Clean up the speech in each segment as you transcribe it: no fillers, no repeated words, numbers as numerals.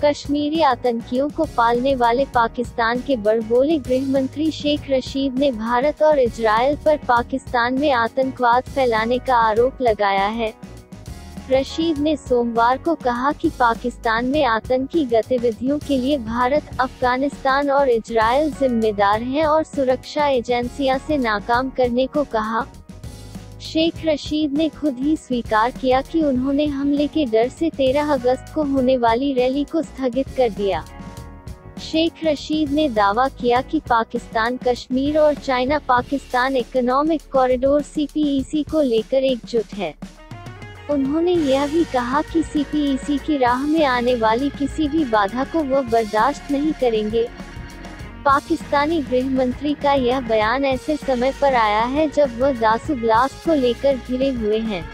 कश्मीरी आतंकियों को पालने वाले पाकिस्तान के बड़बोले गृह मंत्री शेख रशीद ने भारत और इजरायल पर पाकिस्तान में आतंकवाद फैलाने का आरोप लगाया है। रशीद ने सोमवार को कहा कि पाकिस्तान में आतंकी गतिविधियों के लिए भारत, अफगानिस्तान और इजरायल जिम्मेदार हैं और सुरक्षा एजेंसियां से नाकाम करने को कहा। शेख रशीद ने खुद ही स्वीकार किया कि उन्होंने हमले के डर से 13 अगस्त को होने वाली रैली को स्थगित कर दिया। शेख रशीद ने दावा किया कि पाकिस्तान कश्मीर और China Pakistan economic corridor (CPEC) को लेकर एकजुट है। उन्होंने यह भी कहा कि CPEC की राह में आने वाली किसी भी बाधा को वह बर्दाश्त नहीं करेंगे। पाकिस्तानी गृह मंत्री का यह बयान ऐसे समय पर आया है जब वह दासू ब्लास्ट को लेकर घिरे हुए हैं।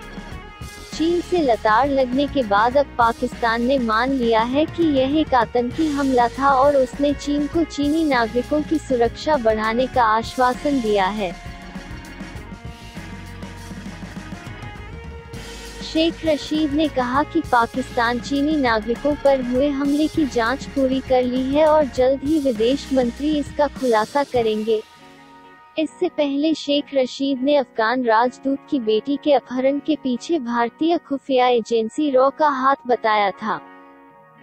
चीन से लताड़ लगने के बाद अब पाकिस्तान ने मान लिया है कि यह एक आतंकी हमला था और उसने चीन को चीनी नागरिकों की सुरक्षा बढ़ाने का आश्वासन दिया है। शेख रशीद ने कहा कि पाकिस्तान चीनी नागरिकों पर हुए हमले की जांच पूरी कर ली है और जल्द ही विदेश मंत्री इसका खुलासा करेंगे। इससे पहले शेख रशीद ने अफगान राजदूत की बेटी के अपहरण के पीछे भारतीय खुफिया एजेंसी रॉ का हाथ बताया था।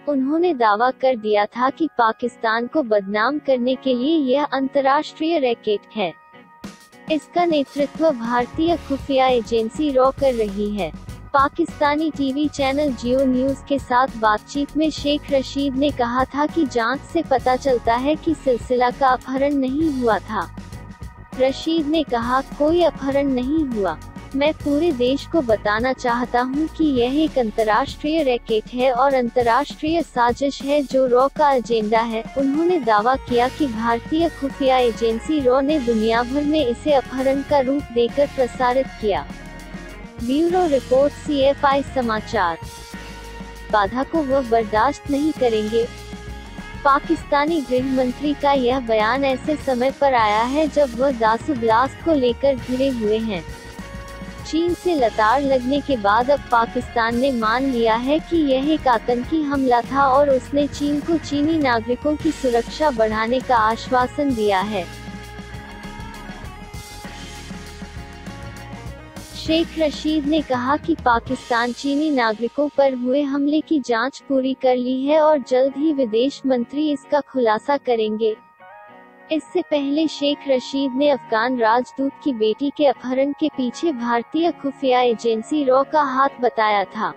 उन्होंने दावा कर दिया था कि पाकिस्तान को बदनाम करने के लिए यह अंतर्राष्ट्रीय रैकेट है। इसका नेतृत्व भारतीय खुफिया एजेंसी रॉ कर रही है। पाकिस्तानी टीवी चैनल जियो न्यूज के साथ बातचीत में शेख रशीद ने कहा था कि जांच से पता चलता है कि सिलसिला का अपहरण नहीं हुआ था। रशीद ने कहा, कोई अपहरण नहीं हुआ। मैं पूरे देश को बताना चाहता हूं कि यह एक अंतर्राष्ट्रीय रैकेट है और अंतर्राष्ट्रीय साजिश है जो रॉ का एजेंडा है। उन्होंने दावा किया कि भारतीय खुफिया एजेंसी रॉ ने दुनिया भर में इसे अपहरण का रूप देकर प्रसारित किया। ब्यूरो रिपोर्ट CFI समाचार। बाधा को वह बर्दाश्त नहीं करेंगे। पाकिस्तानी गृह मंत्री का यह बयान ऐसे समय पर आया है जब वह दासू ब्लास्ट को लेकर घिरे हुए हैं। चीन से लताड़ लगने के बाद अब पाकिस्तान ने मान लिया है कि यह एक आतंकी हमला था और उसने चीन को चीनी नागरिकों की सुरक्षा बढ़ाने का आश्वासन दिया है। शेख रशीद ने कहा कि पाकिस्तान चीनी नागरिकों पर हुए हमले की जांच पूरी कर ली है और जल्द ही विदेश मंत्री इसका खुलासा करेंगे। इससे पहले शेख रशीद ने अफगान राजदूत की बेटी के अपहरण के पीछे भारतीय खुफिया एजेंसी रॉ का हाथ बताया था।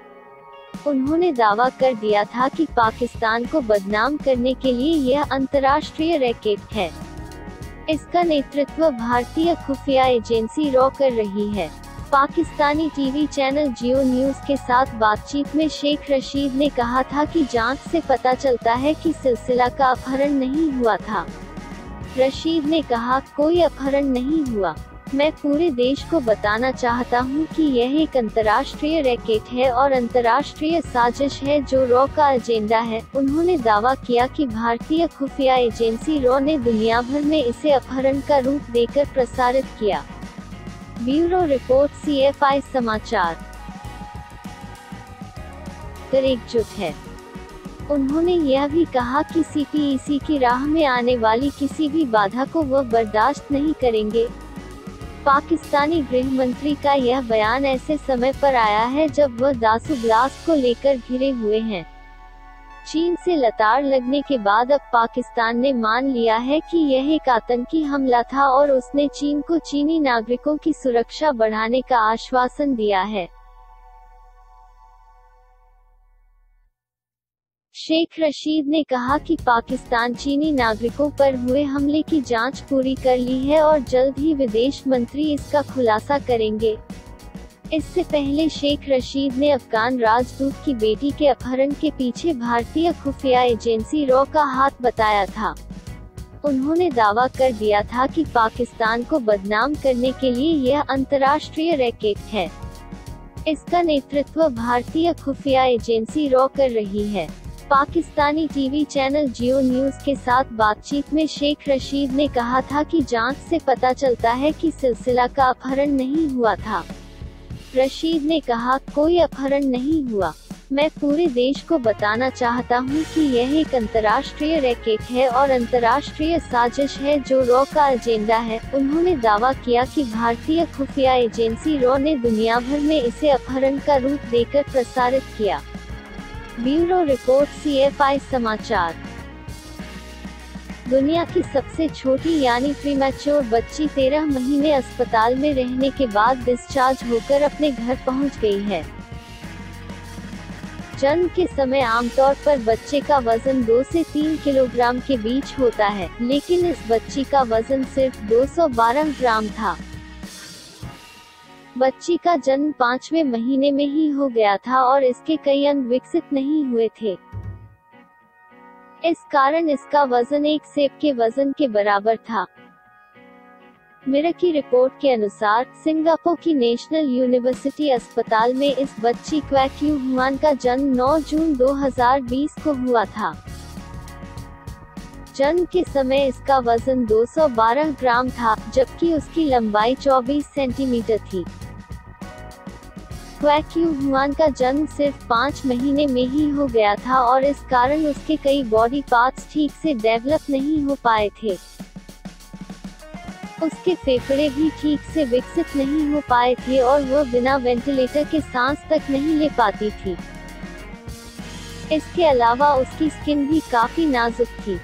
उन्होंने दावा कर दिया था कि पाकिस्तान को बदनाम करने के लिए यह अंतर्राष्ट्रीय रैकेट है। इसका नेतृत्व भारतीय खुफिया एजेंसी रॉ कर रही है। पाकिस्तानी टीवी चैनल जियो न्यूज के साथ बातचीत में शेख रशीद ने कहा था कि जांच से पता चलता है कि सिलसिला का अपहरण नहीं हुआ था। रशीद ने कहा, कोई अपहरण नहीं हुआ। मैं पूरे देश को बताना चाहता हूं कि यह एक अंतर्राष्ट्रीय रैकेट है और अंतर्राष्ट्रीय साजिश है जो रॉ का एजेंडा है। उन्होंने दावा किया कि भारतीय खुफिया एजेंसी रॉ ने दुनिया भर में इसे अपहरण का रूप देकर प्रसारित किया। ब्यूरो रिपोर्ट CFI समाचार। एकजुट है। उन्होंने यह भी कहा कि CPEC की राह में आने वाली किसी भी बाधा को वह बर्दाश्त नहीं करेंगे। पाकिस्तानी गृह मंत्री का यह बयान ऐसे समय पर आया है जब वह दासू ब्लास्ट को लेकर घिरे हुए हैं। चीन से लताड़ लगने के बाद अब पाकिस्तान ने मान लिया है कि यह एक आतंकी हमला था और उसने चीन को चीनी नागरिकों की सुरक्षा बढ़ाने का आश्वासन दिया है। शेख रशीद ने कहा कि पाकिस्तान चीनी नागरिकों पर हुए हमले की जांच पूरी कर ली है और जल्द ही विदेश मंत्री इसका खुलासा करेंगे। इससे पहले शेख रशीद ने अफगान राजदूत की बेटी के अपहरण के पीछे भारतीय खुफिया एजेंसी रॉ का हाथ बताया था। उन्होंने दावा कर दिया था कि पाकिस्तान को बदनाम करने के लिए यह अंतर्राष्ट्रीय रैकेट है। इसका नेतृत्व भारतीय खुफिया एजेंसी रॉ कर रही है। पाकिस्तानी टीवी चैनल जियो न्यूज के साथ बातचीत में शेख रशीद ने कहा था कि जांच से पता चलता है कि सिलसिला का अपहरण नहीं हुआ था। रशीद ने कहा, कोई अपहरण नहीं हुआ। मैं पूरे देश को बताना चाहता हूं कि यह एक अंतर्राष्ट्रीय रैकेट है और अंतर्राष्ट्रीय साजिश है जो रॉ का एजेंडा है। उन्होंने दावा किया कि भारतीय खुफिया एजेंसी रॉ ने दुनिया भर में इसे अपहरण का रूप देकर प्रसारित किया। ब्यूरो रिपोर्ट CFI समाचार। दुनिया की सबसे छोटी यानी प्रीमैच्योर बच्ची 13 महीने अस्पताल में रहने के बाद डिस्चार्ज होकर अपने घर पहुंच गई है। जन्म के समय आमतौर पर बच्चे का वजन 2 से 3 किलोग्राम के बीच होता है, लेकिन इस बच्ची का वजन सिर्फ 212 ग्राम था। बच्ची का जन्म 5वें महीने में ही हो गया था और इसके कई अंग विकसित नहीं हुए थे। इस कारण इसका वजन एक सेब के वजन के बराबर था। मिरर की रिपोर्ट के अनुसार सिंगापुर की नेशनल यूनिवर्सिटी अस्पताल में इस बच्ची क्वैक यू हुआन का जन्म 9 जून 2020 को हुआ था। जन्म के समय इसका वजन 212 ग्राम था, जबकि उसकी लंबाई 24 सेंटीमीटर थी। क्वैक यू हुआन का जन्म सिर्फ 5 महीने में ही हो गया था और इस कारण उसके कई बॉडी पार्ट्स ठीक से डेवलप नहीं हो पाए थे। उसके फेफड़े भी ठीक से विकसित नहीं हो पाए थे और वह बिना वेंटिलेटर के सांस तक नहीं ले पाती थी। इसके अलावा उसकी स्किन भी काफी नाजुक थी।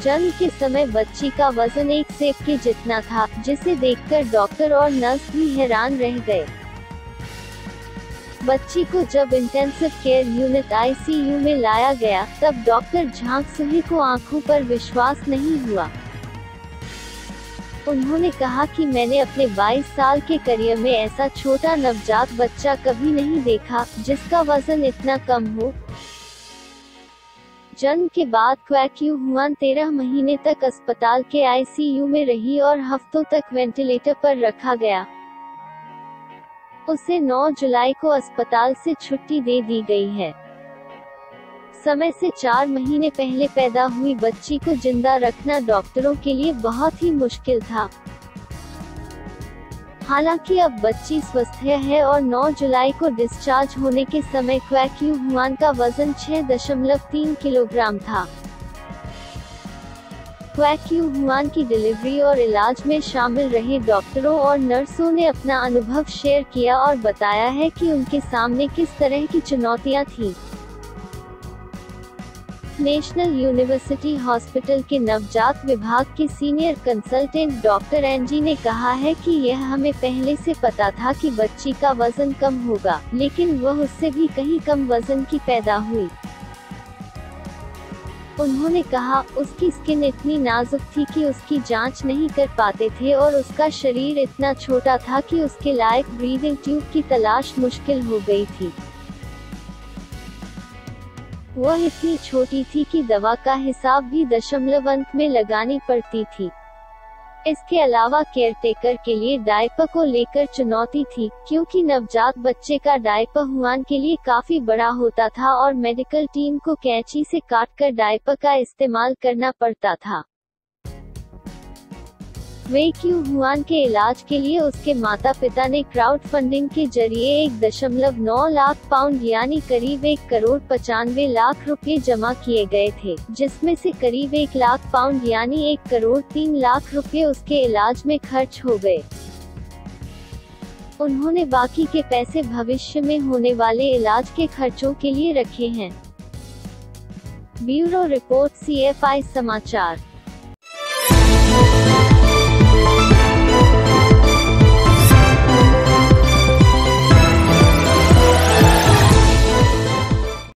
जन्म के समय बच्ची का वजन एक सेब के जितना था, जिसे देखकर डॉक्टर और नर्स भी हैरान रह गए। बच्ची को जब इंटेंसिव केयर यूनिट ICU में लाया गया, तब डॉक्टर झांक सुही को आंखों पर विश्वास नहीं हुआ। उन्होंने कहा कि मैंने अपने 22 साल के करियर में ऐसा छोटा नवजात बच्चा कभी नहीं देखा, जिसका वजन इतना कम हो। जन्म के बाद क्वैक यू हुआन 13 महीने तक अस्पताल के ICU में रही और हफ्तों तक वेंटिलेटर पर रखा गया। उसे 9 जुलाई को अस्पताल से छुट्टी दे दी गई है। समय से 4 महीने पहले पैदा हुई बच्ची को जिंदा रखना डॉक्टरों के लिए बहुत ही मुश्किल था। हालांकि अब बच्ची स्वस्थ है और 9 जुलाई को डिस्चार्ज होने के समय क्वैक यू हुआन का वजन 6.3 किलोग्राम था। क्वैक यू हुआन की डिलीवरी और इलाज में शामिल रहे डॉक्टरों और नर्सों ने अपना अनुभव शेयर किया और बताया है कि उनके सामने किस तरह की चुनौतियां थीं। नेशनल यूनिवर्सिटी हॉस्पिटल के नवजात विभाग के सीनियर कंसल्टेंट डॉक्टर एनजी ने कहा है कि यह हमें पहले से पता था कि बच्ची का वजन कम होगा, लेकिन वह उससे भी कहीं कम वजन की पैदा हुई। उन्होंने कहा, उसकी स्किन इतनी नाजुक थी कि उसकी जांच नहीं कर पाते थे और उसका शरीर इतना छोटा था कि उसके लायक ब्रीदिंग ट्यूब की तलाश मुश्किल हो गई थी। वह इतनी छोटी थी कि दवा का हिसाब भी दशमलव अंक में लगानी पड़ती थी। इसके अलावा केयरटेकर के लिए डायपर को लेकर चुनौती थी, क्योंकि नवजात बच्चे का डायपर हुआन के लिए काफी बड़ा होता था और मेडिकल टीम को कैंची से काटकर डायपर का इस्तेमाल करना पड़ता था। क्वैक यू हुआन के इलाज के लिए उसके माता पिता ने क्राउड फंडिंग के जरिए 1.9 लाख पाउंड यानी करीब 1,95,00,000 रुपए जमा किए गए थे, जिसमें से करीब 1 लाख पाउंड यानी 1,03,00,000 रुपए उसके इलाज में खर्च हो गए। उन्होंने बाकी के पैसे भविष्य में होने वाले इलाज के खर्चों के लिए रखे हैं। ब्यूरो रिपोर्ट CFI समाचार।